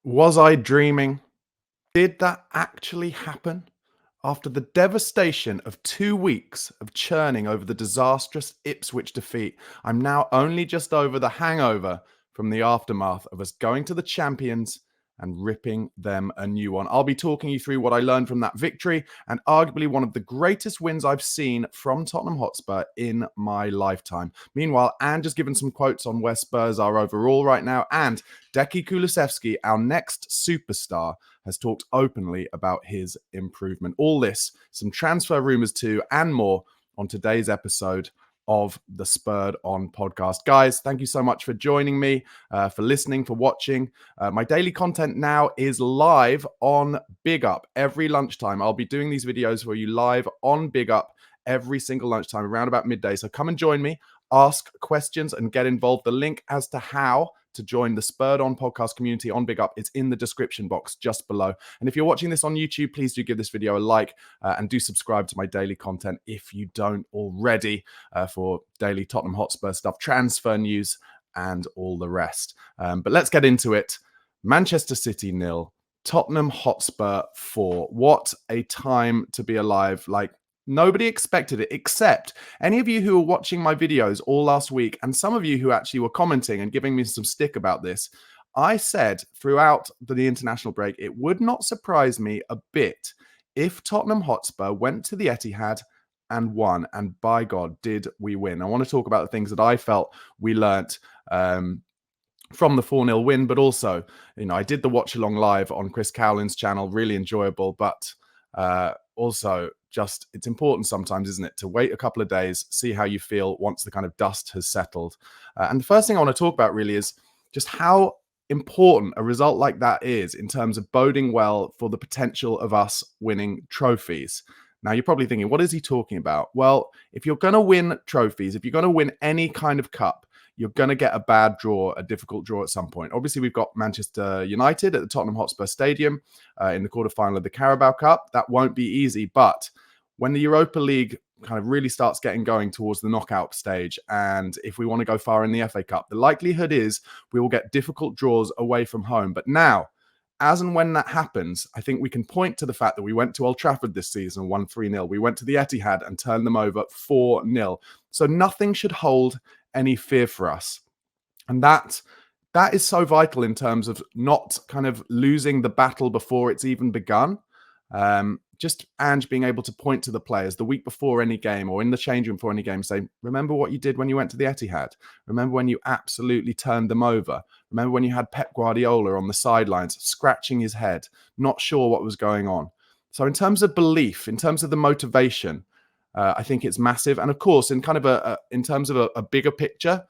Was I dreaming? Did that actually happen? After the devastation of 2 weeks of churning over the disastrous Ipswich defeat, I'm now only just over the hangover from the aftermath of us going to the champions and ripping them a new one. I'll be talking you through what I learned from that victory and arguably one of the greatest wins I've seen from Tottenham Hotspur in my lifetime. Meanwhile, Anne just given some quotes on where Spurs are overall right now, and Deki Kulusevski, our next superstar, has talked openly about his improvement. All this, some transfer rumours too, and more on today's episode of the Spurred On podcast. Guys, thank you so much for joining me, for listening, for watching. My daily content now is live on Big Up every lunchtime. I'll be doing these videos for you live on Big Up every single lunchtime around about midday. So come and join me, ask questions and get involved. The link as to how to join the Spurred On podcast community on Big Up, it's in the description box just below. And if you're watching this on YouTube, please do give this video a like and do subscribe to my daily content if you don't already, for daily Tottenham Hotspur stuff, transfer news, and all the rest. But let's get into it. Manchester City 0, Tottenham Hotspur 4. What a time to be alive. Nobody expected it, except any of you who were watching my videos all last week, and some of you who actually were commenting and giving me some stick about this. I said throughout the international break, it would not surprise me a bit if Tottenham Hotspur went to the Etihad and won. And by God, did we win. I want to talk about the things that I felt we learnt from the 4-0 win, but also, I did the watch along live on Chris Cowlin's channel, really enjoyable, but also just, it's important sometimes, isn't it, to wait a couple of days, see how you feel once the kind of dust has settled. And the first thing I want to talk about really is just how important a result like that is in terms of boding well for the potential of us winning trophies. Now, you're probably thinking, what is he talking about? Well, if you're going to win trophies, if you're going to win any kind of cup, you're going to get a bad draw, a difficult draw at some point. Obviously, we've got Manchester United at the Tottenham Hotspur Stadium in the quarterfinal of the Carabao Cup. That won't be easy, but when the Europa League kind of really starts getting going towards the knockout stage, and if we want to go far in the FA Cup, the likelihood is we will get difficult draws away from home. But now, as and when that happens, I think we can point to the fact that we went to Old Trafford this season and won 3-0. We went to the Etihad and turned them over 4-0. So nothing should hold any fear for us. And that is so vital in terms of not kind of losing the battle before it's even begun. Just Ange being able to point to the players the week before any game or in the change room for any game, say, remember what you did when you went to the Etihad? Remember when you absolutely turned them over? Remember when you had Pep Guardiola on the sidelines, scratching his head, not sure what was going on? So in terms of belief, in terms of the motivation, I think it's massive. And of course, in kind of in terms of a bigger picture,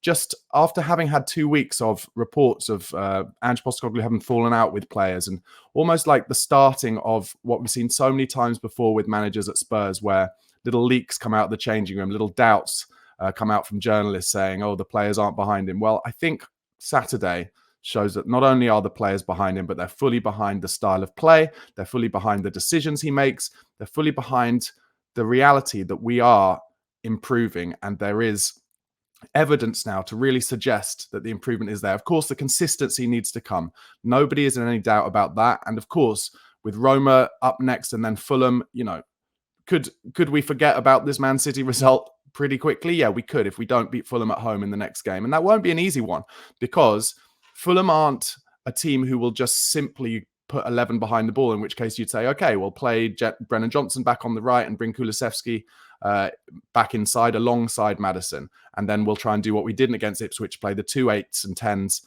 just after having had 2 weeks of reports of Ange Postecoglou having fallen out with players, and almost like the starting of what we've seen so many times before with managers at Spurs, where little leaks come out of the changing room, little doubts come out from journalists saying, oh, the players aren't behind him. Well, I think Saturday shows that not only are the players behind him, but they're fully behind the style of play. They're fully behind the decisions he makes. They're fully behind the reality that we are improving, and there is evidence now to really suggest that the improvement is there. Of course, the consistency needs to come. Nobody is in any doubt about that. And of course, with Roma up next and then Fulham, could we forget about this Man City result pretty quickly? Yeah, we could if we don't beat Fulham at home in the next game. And that won't be an easy one, because Fulham aren't a team who will just simply put 11 behind the ball, in which case you'd say, okay, we'll play Brennan Johnson back on the right and bring Kulusevski back inside alongside Maddison. And then we'll try and do what we didn't against Ipswich, play the 2 8s and 10s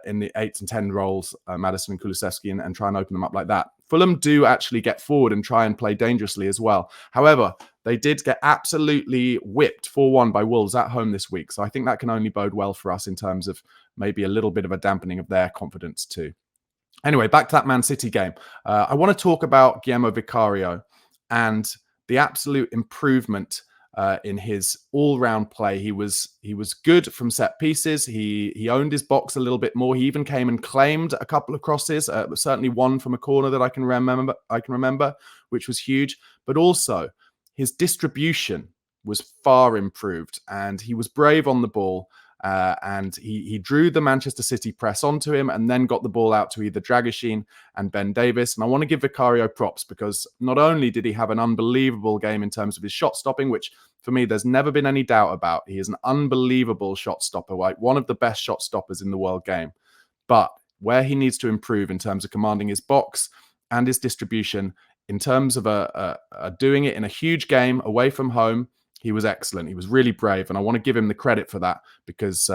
in the 8 and 10 roles, Maddison and Kulusevski, and try and open them up like that. Fulham do actually get forward and try and play dangerously as well. However, they did get absolutely whipped 4-1 by Wolves at home this week. So I think that can only bode well for us in terms of maybe a little bit of a dampening of their confidence too. Anyway, back to that Man City game. I want to talk about Guillermo Vicario and the absolute improvement in his all-round play. He was good from set pieces. He owned his box a little bit more. He even came and claimed a couple of crosses, certainly one from a corner that I can remember, which was huge. But also, his distribution was far improved, and he was brave on the ball. and he drew the Manchester City press onto him and then got the ball out to either Dragusin and Ben Davies. And I want to give Vicario props because not only did he have an unbelievable game in terms of his shot stopping, which for me, there's never been any doubt about. He is an unbelievable shot stopper, like one of the best shot stoppers in the world game. But where he needs to improve in terms of commanding his box and his distribution, in terms of doing it in a huge game away from home, he was excellent. He was really brave, and I want to give him the credit for that because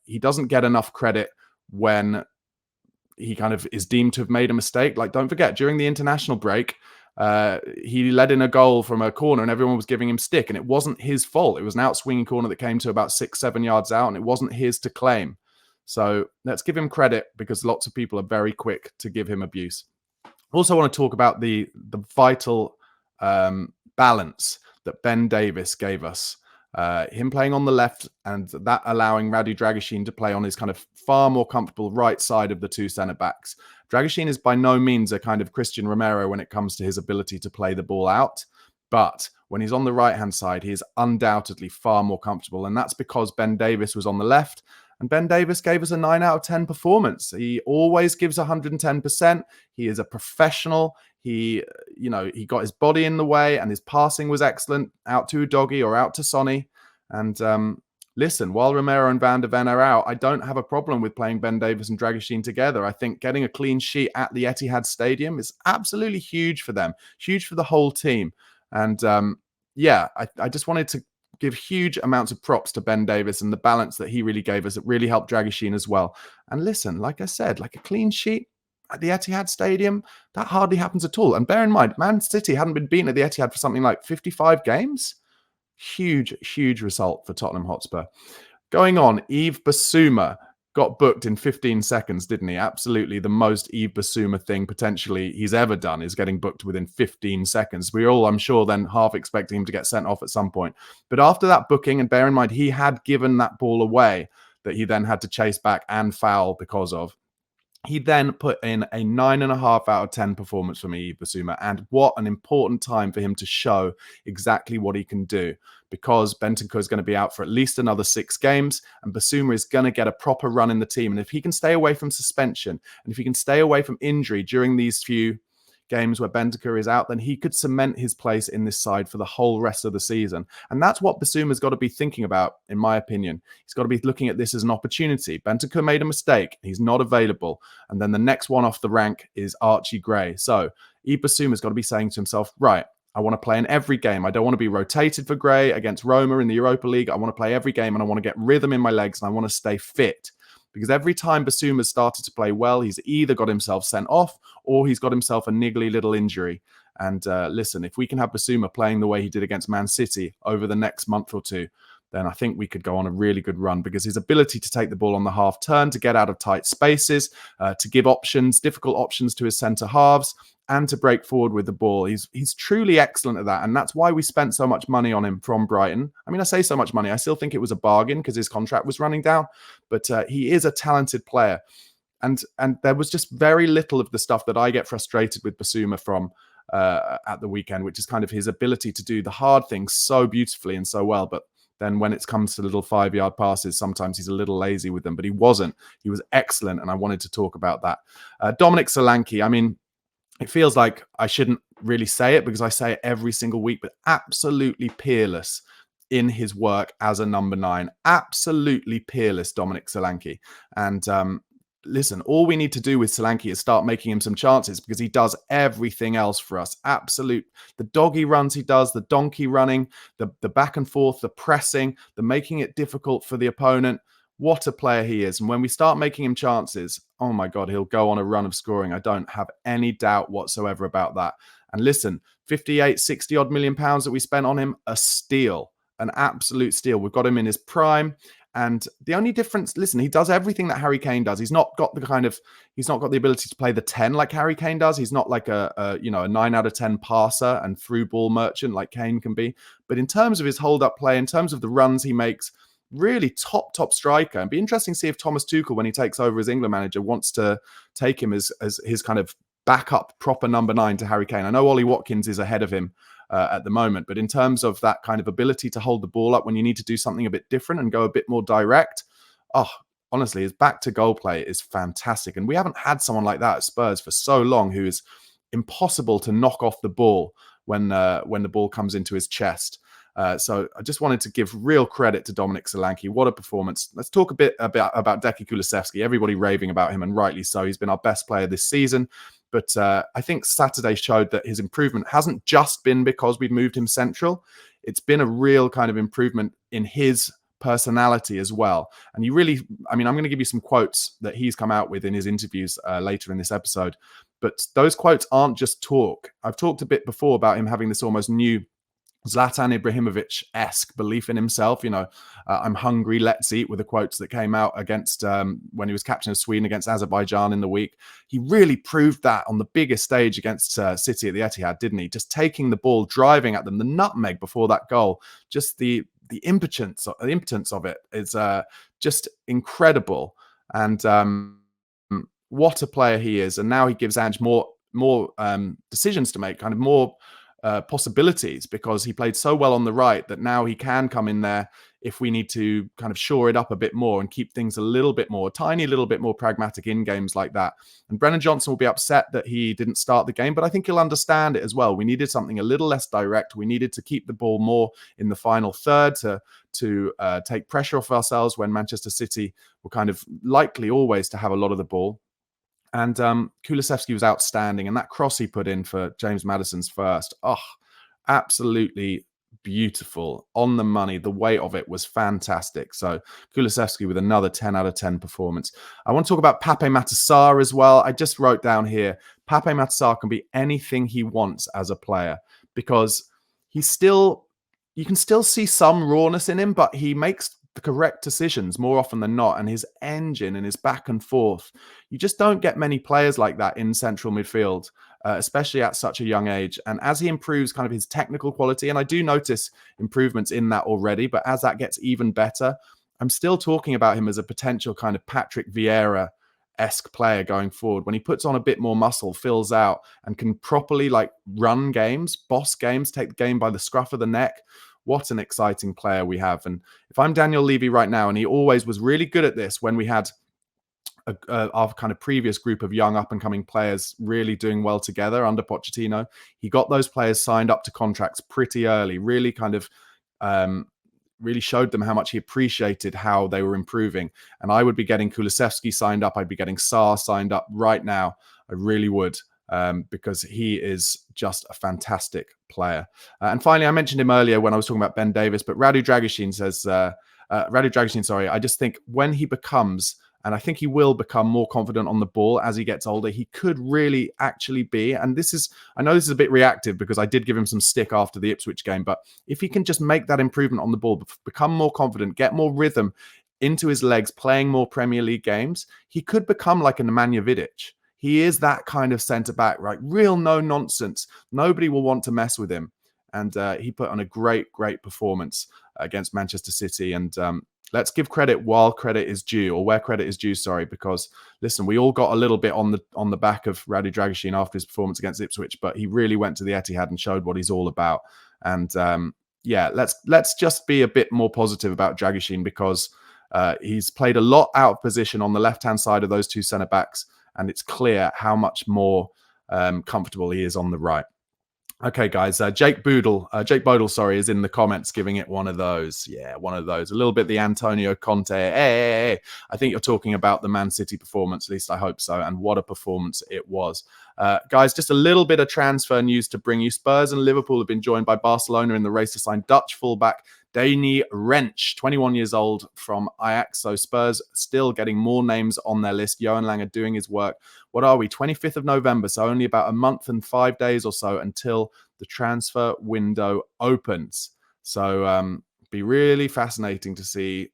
he doesn't get enough credit when he kind of is deemed to have made a mistake. Like, don't forget, during the international break, he led in a goal from a corner and everyone was giving him stick, and it wasn't his fault. It was an out-swinging corner that came to about 6-7 yards out, and it wasn't his to claim. So let's give him credit because lots of people are very quick to give him abuse. Also, I want to talk about the vital balance that Ben Davies gave us. Him playing on the left and that allowing Radu Dragusin to play on his kind of far more comfortable right side of the two centre-backs. Dragusin is by no means a kind of Christian Romero when it comes to his ability to play the ball out. But when he's on the right-hand side, he is undoubtedly far more comfortable. And that's because Ben Davies was on the left. And Ben Davies gave us a 9 out of 10 performance. He always gives 110%. He is a professional. He got his body in the way and his passing was excellent out to Udogie or out to Sonny. And listen, while Romero and Van der Ven are out, I don't have a problem with playing Ben Davies and Dragusin together. I think getting a clean sheet at the Etihad Stadium is absolutely huge for them, huge for the whole team. And I just wanted to give huge amounts of props to Ben Davies and the balance that he really gave us. It really helped Dragusin as well. And listen, like I said, like a clean sheet at the Etihad Stadium, that hardly happens at all. And bear in mind, Man City hadn't been beaten at the Etihad for something like 55 games. Huge, huge result for Tottenham Hotspur. Going on, Yves Bissouma got booked in 15 seconds, didn't he? Absolutely the most Yves Bissouma thing potentially he's ever done is getting booked within 15 seconds. We all, I'm sure, then half expecting him to get sent off at some point. But after that booking, and bear in mind, he had given that ball away that he then had to chase back and foul because of. He then put in a 9.5 out of 10 performance for me, Yves Bissouma. And what an important time for him to show exactly what he can do. Because Bentancur is going to be out for at least another 6 games. And Bissouma is going to get a proper run in the team. And if he can stay away from suspension, and if he can stay away from injury during these few games where Bentancur is out, then he could cement his place in this side for the whole rest of the season. And that's what Bissouma's got to be thinking about, in my opinion. He's got to be looking at this as an opportunity. Bentancur made a mistake. He's not available. And then the next one off the rank is Archie Gray. So Yves Bissouma's got to be saying to himself, right, I want to play in every game. I don't want to be rotated for Gray against Roma in the Europa League. I want to play every game and I want to get rhythm in my legs and I want to stay fit. Because every time Bissouma started to play well, he's either got himself sent off or he's got himself a niggly little injury. And listen, if we can have Bissouma playing the way he did against Man City over the next month or two, then I think we could go on a really good run because his ability to take the ball on the half turn, to get out of tight spaces, to give options, difficult options to his centre halves, and to break forward with the ball. He's truly excellent at that. And that's why we spent so much money on him from Brighton. I mean, I say so much money. I still think it was a bargain because his contract was running down. But he is a talented player. And there was just very little of the stuff that I get frustrated with Bissouma from at the weekend, which is kind of his ability to do the hard things so beautifully and so well. But then when it comes to little 5-yard passes, sometimes he's a little lazy with them. But he wasn't. He was excellent. And I wanted to talk about that. Dominic Solanke, I mean, it feels like I shouldn't really say it because I say it every single week, but absolutely peerless in his work as a number 9. Absolutely peerless, Dominic Solanke. And listen, all we need to do with Solanke is start making him some chances because he does everything else for us. The doggy runs he does, the donkey running, the back and forth, the pressing, the making it difficult for the opponent. What a player he is. And when we start making him chances, oh my God, he'll go on a run of scoring. I don't have any doubt whatsoever about that. And listen, 58, 60 odd million pounds that we spent on him, a steal, an absolute steal. We've got him in his prime. And the only difference, listen, he does everything that Harry Kane does. He's not got the ability to play the 10 like Harry Kane does. He's not like a 9 out of 10 passer and through ball merchant like Kane can be. But in terms of his hold up play, in terms of the runs he makes, really top striker. And be interesting to see if Thomas Tuchel, when he takes over as England manager, wants to take him as his kind of backup proper number 9 to Harry Kane. I know Ollie Watkins is ahead of him at the moment, but in terms of that kind of ability to hold the ball up when you need to do something a bit different and go a bit more direct, Oh, honestly, his back to goal play is fantastic. And we haven't had someone like that at Spurs for so long, who is impossible to knock off the ball when the ball comes into his chest. So I just wanted to give real credit to Dominic Solanke. What a performance. Let's talk a bit about Decky Kulusevski. Everybody raving about him, and rightly so. He's been our best player this season. But I think Saturday showed that his improvement hasn't just been because we've moved him central. It's been a real kind of improvement in his personality as well. And you really, I mean, I'm going to give you some quotes that he's come out with in his interviews later in this episode. But those quotes aren't just talk. I've talked a bit before about him having this almost new Zlatan Ibrahimovic-esque belief in himself. I'm hungry, let's eat, were the quotes that came out against when he was captain of Sweden against Azerbaijan in the week. He really proved that on the biggest stage against City at the Etihad, didn't he? Just taking the ball, driving at them, the nutmeg before that goal, just the impotence of it is just incredible. And what a player he is. And now he gives Ange more decisions to make, kind of more possibilities, because he played so well on the right that now he can come in there if we need to kind of shore it up a bit more and keep things a tiny little bit more pragmatic in games like that. And Brennan Johnson will be upset that he didn't start the game, but I think he'll understand it as well. We needed something a little less direct. We needed to keep the ball more in the final third to take pressure off ourselves when Manchester City were kind of likely always to have a lot of the ball. And Kulusevski was outstanding. And that cross he put in for James Maddison's first, absolutely beautiful. On the money. The weight of it was fantastic. So Kulusevski with another 10 out of 10 performance. I want to talk about Pape Matar Sarr as well. I just wrote down here, Pape Matar Sarr can be anything he wants as a player, because you can still see some rawness in him, but he makes the correct decisions more often than not. And his engine and his back and forth, you just don't get many players like that in central midfield, especially at such a young age. And as he improves kind of his technical quality, and I do notice improvements in that already, but as that gets even better, I'm still talking about him as a potential kind of Patrick Vieira-esque player going forward. When he puts on a bit more muscle, fills out, and can properly like run games, boss games, take the game by the scruff of the neck. What an exciting player we have. And if I'm Daniel Levy right now, and he always was really good at this when we had our kind of previous group of young up-and-coming players really doing well together under Pochettino, he got those players signed up to contracts pretty early, really kind of really showed them how much he appreciated how they were improving. And I would be getting Kulusevski signed up. I'd be getting Sarr signed up right now. I really would. Because he is just a fantastic player. And finally, I mentioned him earlier when I was talking about Ben Davis, but Radu Dragusin says, I just think when he becomes, and I think he will become more confident on the ball as he gets older, he could really actually be, and I know this is a bit reactive because I did give him some stick after the Ipswich game, but if he can just make that improvement on the ball, become more confident, get more rhythm into his legs, playing more Premier League games, he could become like a Nemanja Vidic. He is that kind of centre-back, right? Real no-nonsense. Nobody will want to mess with him. And he put on a great performance against Manchester City. And let's give credit while credit is due, or where credit is due, sorry, because, listen, we all got a little bit on the back of Radu Dragusin after his performance against Ipswich, but he really went to the Etihad and showed what he's all about. And, let's just be a bit more positive about Dragusin, because he's played a lot out of position on the left-hand side of those two centre-backs, and it's clear how much more comfortable he is on the right. Okay, guys. Jake Bodle, is in the comments giving it one of those. Yeah, one of those. A little bit the Antonio Conte. Hey. I think you're talking about the Man City performance, at least I hope so. And what a performance it was. Guys, just a little bit of transfer news to bring you. Spurs and Liverpool have been joined by Barcelona in the race to sign Dutch fullback Danny Wrench, 21 years old, from Ajax. So Spurs still getting more names on their list. Johan Langer doing his work. What are we? 25th of November. So only about a month and 5 days or so until the transfer window opens. So be really fascinating to see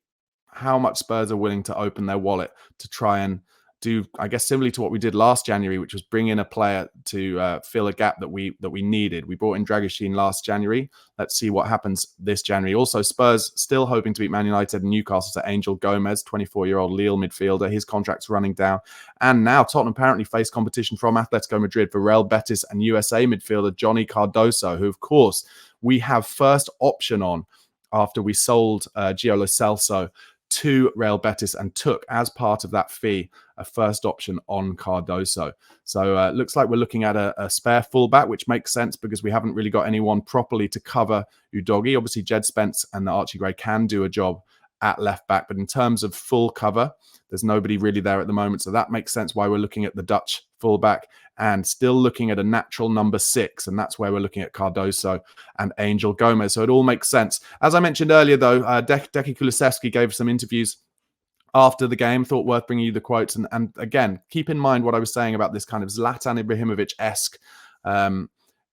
how much Spurs are willing to open their wallet to try and do, I guess, similarly to what we did last January, which was bring in a player to fill a gap that we needed. We brought in Dragusin last January. Let's see what happens this January. Also, Spurs still hoping to beat Man United and Newcastle to Angel Gomez, 24-year-old Lille midfielder. His contract's running down. And now Tottenham apparently face competition from Atletico Madrid for Real Betis and USA midfielder Johnny Cardoso, who, of course, we have first option on after we sold Gio Lo Celso to Real Betis and took, as part of that fee, a first option on Cardoso. So looks like we're looking at a spare fullback, which makes sense because we haven't really got anyone properly to cover Udogie. Obviously, Jed Spence and Archie Gray can do a job at left back, but in terms of full cover, there's nobody really there at the moment. So that makes sense why we're looking at the Dutch fullback and still looking at a natural number 6. And that's where we're looking at Cardoso and Angel Gomez. So it all makes sense. As I mentioned earlier, though, Decky Kulusevski gave some interviews after the game. Thought worth bringing you the quotes. And again, keep in mind what I was saying about this kind of Zlatan Ibrahimovic-esque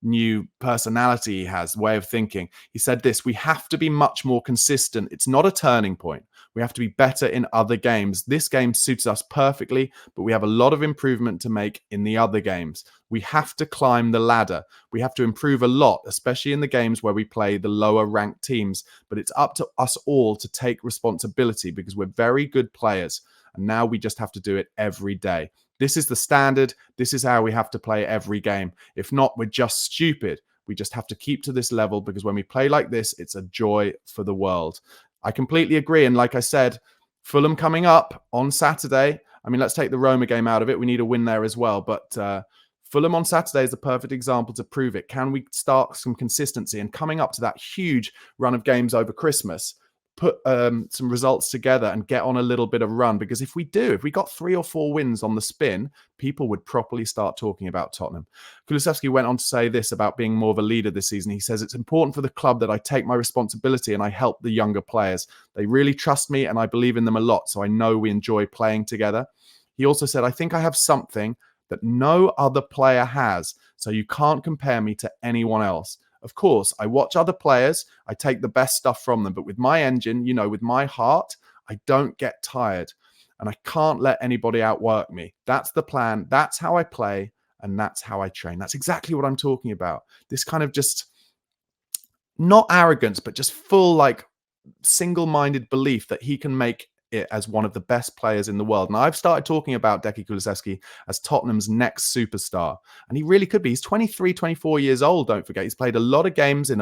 new personality he has, way of thinking. He said this: we have to be much more consistent. It's not a turning point. We have to be better in other games. This game suits us perfectly, but we have a lot of improvement to make in the other games. We have to climb the ladder. We have to improve a lot, especially in the games where we play the lower ranked teams. But it's up to us all to take responsibility because we're very good players. And now we just have to do it every day. This is the standard. This is how we have to play every game. If not, we're just stupid. We just have to keep to this level because when we play like this, it's a joy for the world. I completely agree. And like I said, Fulham coming up on Saturday. I mean, let's take the Roma game out of it. We need a win there as well. But Fulham on Saturday is the perfect example to prove it. Can we start some consistency? And coming up to that huge run of games over Christmas, put some results together and get on a little bit of run. Because if we got 3 or 4 wins on the spin, people would properly start talking about Tottenham. Kulusevski went on to say this about being more of a leader this season. He says, it's important for the club that I take my responsibility and I help the younger players. They really trust me and I believe in them a lot. So I know we enjoy playing together. He also said, I think I have something that no other player has. So you can't compare me to anyone else. Of course, I watch other players. I take the best stuff from them. But with my engine, with my heart, I don't get tired. And I can't let anybody outwork me. That's the plan. That's how I play. And that's how I train. That's exactly what I'm talking about. This kind of just not arrogance, but just full single-minded belief that he can make it as one of the best players in the world. And I've started talking about Decky Kulusevski as Tottenham's next superstar. And he really could be. He's 23, 24 years old, don't forget. He's played a lot of games in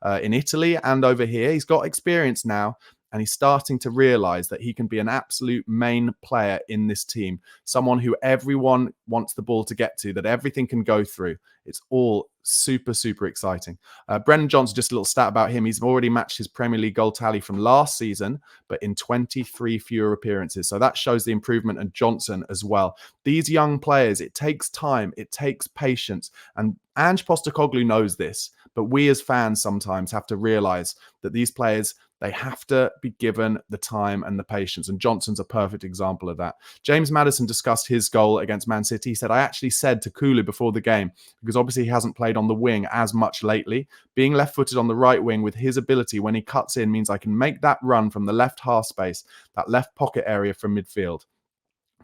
Italy and over here. He's got experience now. And he's starting to realize that he can be an absolute main player in this team. Someone who everyone wants the ball to get to, that everything can go through. It's all super, super exciting. Brennan Johnson, just a little stat about him. He's already matched his Premier League goal tally from last season, but in 23 fewer appearances. So that shows the improvement in Johnson as well. These young players, it takes time. It takes patience. And Ange Postecoglou knows this. But we as fans sometimes have to realize that these players, they have to be given the time and the patience. And Johnson's a perfect example of that. James Maddison discussed his goal against Man City. He said, I actually said to Kulu before the game, because obviously he hasn't played on the wing as much lately, being left-footed on the right wing with his ability when he cuts in means I can make that run from the left half space, that left pocket area from midfield.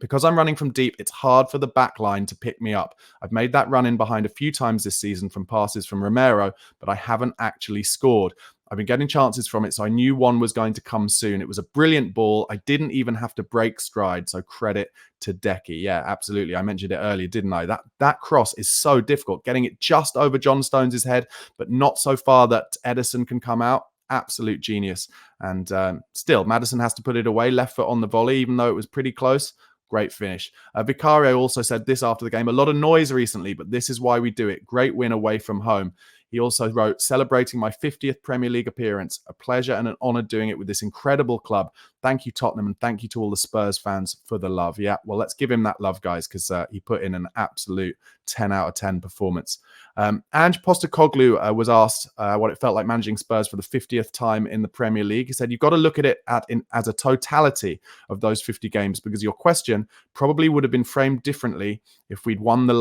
Because I'm running from deep, it's hard for the back line to pick me up. I've made that run in behind a few times this season from passes from Romero, but I haven't actually scored. I've been getting chances from it, so I knew one was going to come soon. It was a brilliant ball. I didn't even have to break stride, so credit to Decky. Yeah, absolutely. I mentioned it earlier, didn't I? That cross is so difficult. Getting it just over John Stones' head, but not so far that Edison can come out. Absolute genius. And still, Maddison has to put it away, left foot on the volley, even though it was pretty close. Great finish. Vicario also said this after the game. A lot of noise recently, but this is why we do it. Great win away from home. He also wrote, celebrating my 50th Premier League appearance. A pleasure and an honour doing it with this incredible club. Thank you, Tottenham, and thank you to all the Spurs fans for the love. Yeah, well, let's give him that love, guys, because he put in an absolute 10 out of 10 performance. Ange Postecoglou was asked what it felt like managing Spurs for the 50th time in the Premier League. He said, you've got to look at it as a totality of those 50 games, because your question probably would have been framed differently if we'd won the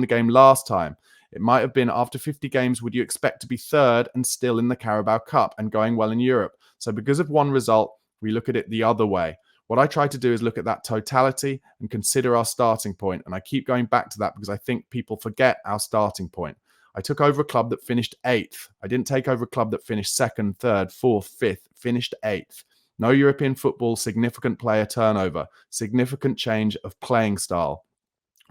game last time. It might have been, after 50 games, would you expect to be third and still in the Carabao Cup and going well in Europe? So because of one result, we look at it the other way. What I try to do is look at that totality and consider our starting point. And I keep going back to that because I think people forget our starting point. I took over a club that finished 8th. I didn't take over a club that finished 2nd, 3rd, 4th, 5th, finished 8th. No European football, significant player turnover, significant change of playing style.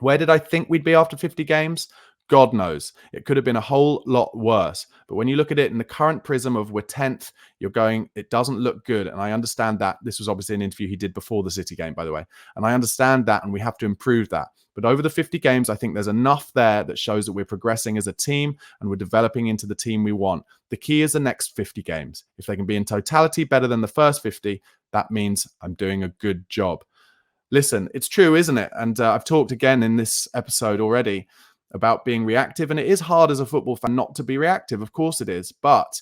Where did I think we'd be after 50 games? God knows. It could have been a whole lot worse. But when you look at it in the current prism of we're 10th, you're going, it doesn't look good. And I understand that. This was obviously an interview he did before the City game, by the way. And I understand that, and we have to improve that. But over the 50 games, I think there's enough there that shows that we're progressing as a team and we're developing into the team we want. The key is the next 50 games. If they can be in totality better than the first 50, that means I'm doing a good job. Listen, it's true, isn't it? And I've talked again in this episode already about being reactive, and it is hard as a football fan not to be reactive. Of course it is. But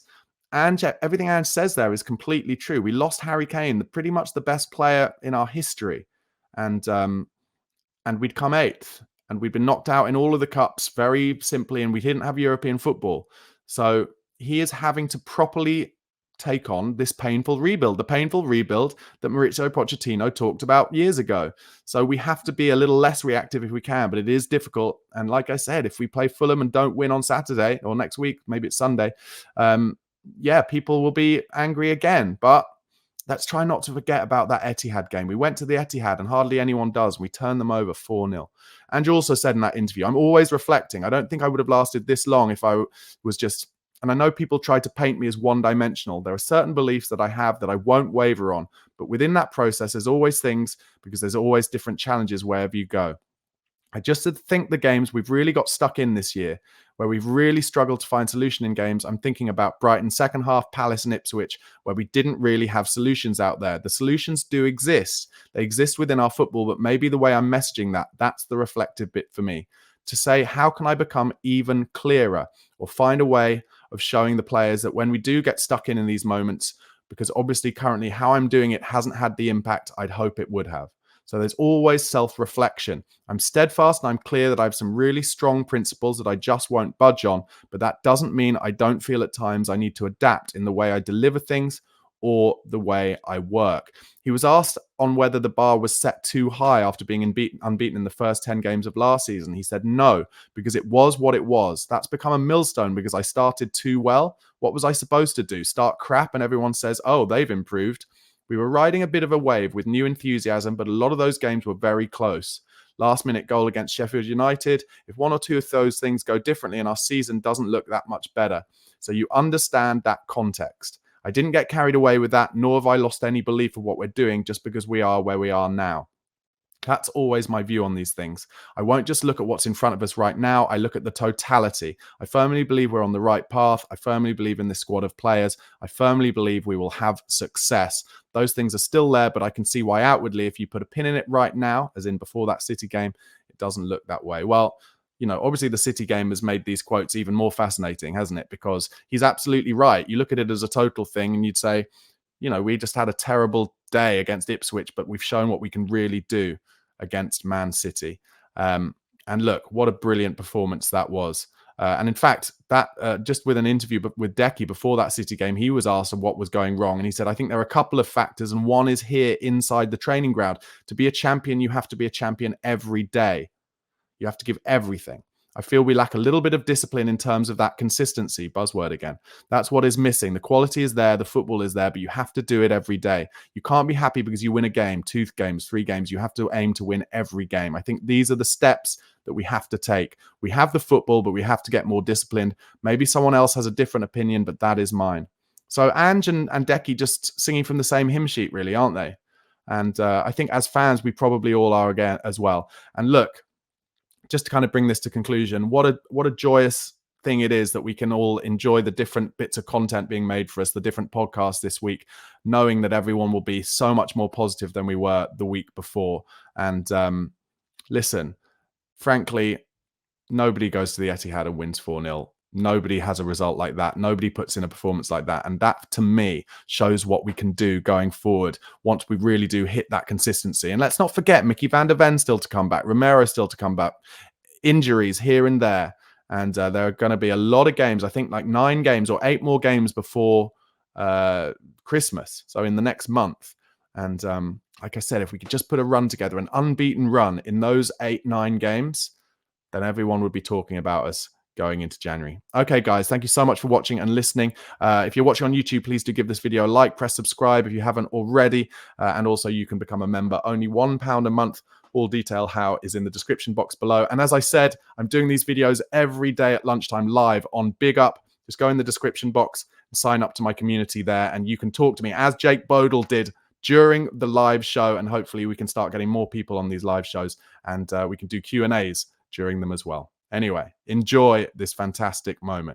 everything Ange says there is completely true. We lost Harry Kane, pretty much the best player in our history. And we'd come 8th, and we'd been knocked out in all of the cups very simply, and we didn't have European football. So he is having to properly take on this painful rebuild, the painful rebuild that Mauricio Pochettino talked about years ago. So we have to be a little less reactive if we can, but it is difficult. And like I said, if we play Fulham and don't win on Saturday or next week, maybe it's Sunday, people will be angry again. But let's try not to forget about that Etihad game. We went to the Etihad, and hardly anyone does. We turned them over 4-0. Andrew also said in that interview, I'm always reflecting. I don't think I would have lasted this long if I was just... And I know people try to paint me as one-dimensional. There are certain beliefs that I have that I won't waver on. But within that process, there's always things, because there's always different challenges wherever you go. I just think the games we've really got stuck in this year, where we've really struggled to find solution in games. I'm thinking about Brighton second half, Palace and Ipswich, where we didn't really have solutions out there. The solutions do exist. They exist within our football, but maybe the way I'm messaging that's the reflective bit for me. To say, how can I become even clearer, or find a way of showing the players that when we do get stuck in these moments, because obviously currently how I'm doing it hasn't had the impact I'd hope it would have. So there's always self-reflection. I'm steadfast and I'm clear that I have some really strong principles that I just won't budge on, but that doesn't mean I don't feel at times I need to adapt in the way I deliver things or the way I work. He was asked on whether the bar was set too high after being unbeaten in the first 10 games of last season. He said no, because it was what it was. That's become a millstone because I started too well. What was I supposed to do? Start crap and everyone says, oh, they've improved. We were riding a bit of a wave with new enthusiasm, but a lot of those games were very close. Last minute goal against Sheffield United. If one or two of those things go differently and our season doesn't look that much better. So you understand that context. I didn't get carried away with that, nor have I lost any belief of what we're doing just because we are where we are now. That's always my view on these things. I won't just look at what's in front of us right now. I look at the totality. I firmly believe we're on the right path. I firmly believe in this squad of players. I firmly believe we will have success. Those things are still there, but I can see why outwardly, if you put a pin in it right now, as in before that City game, it doesn't look that way. Well, you know, obviously the City game has made these quotes even more fascinating, hasn't it? Because he's absolutely right. You look at it as a total thing and you'd say, you know, we just had a terrible day against Ipswich, but we've shown what we can really do against Man City. And look, what a brilliant performance that was. And in fact, that just with an interview with Decky before that City game, he was asked what was going wrong. And he said, I think there are a couple of factors, and one is here inside the training ground. To be a champion, you have to be a champion every day. You have to give everything. I feel we lack a little bit of discipline in terms of that consistency, buzzword again. That's what is missing. The quality is there, the football is there, but you have to do it every day. You can't be happy because you win a game, 2 games, 3 games. You have to aim to win every game. I think these are the steps that we have to take. We have the football, but we have to get more disciplined. Maybe someone else has a different opinion, but that is mine. So Ange and Decky just singing from the same hymn sheet, really, aren't they? And I think as fans, we probably all are again as well. And look, just to kind of bring this to conclusion, what a joyous thing it is that we can all enjoy the different bits of content being made for us, the different podcasts this week, knowing that everyone will be so much more positive than we were the week before. And listen, frankly, nobody goes to the Etihad and wins 4-0. Nobody has a result like that. Nobody puts in a performance like that. And that, to me, shows what we can do going forward once we really do hit that consistency. And let's not forget, Mickey van der Ven still to come back. Romero still to come back. Injuries here and there. And there are going to be a lot of games. I think like 9 games or 8 more games before Christmas. So in the next month. And like I said, if we could just put a run together, an unbeaten run in those 8-9 games, then everyone would be talking about us going into January. Okay, guys, thank you so much for watching and listening. If you're watching on YouTube, please do give this video a like, press subscribe if you haven't already. And also you can become a member. Only £1 a month All detail how is in the description box below. And as I said, I'm doing these videos every day at lunchtime live on Big Up. Just go in the description box and sign up to my community there, and you can talk to me as Jake Bodle did during the live show, and hopefully we can start getting more people on these live shows, and we can do Q&As during them as well. Anyway, enjoy this fantastic moment.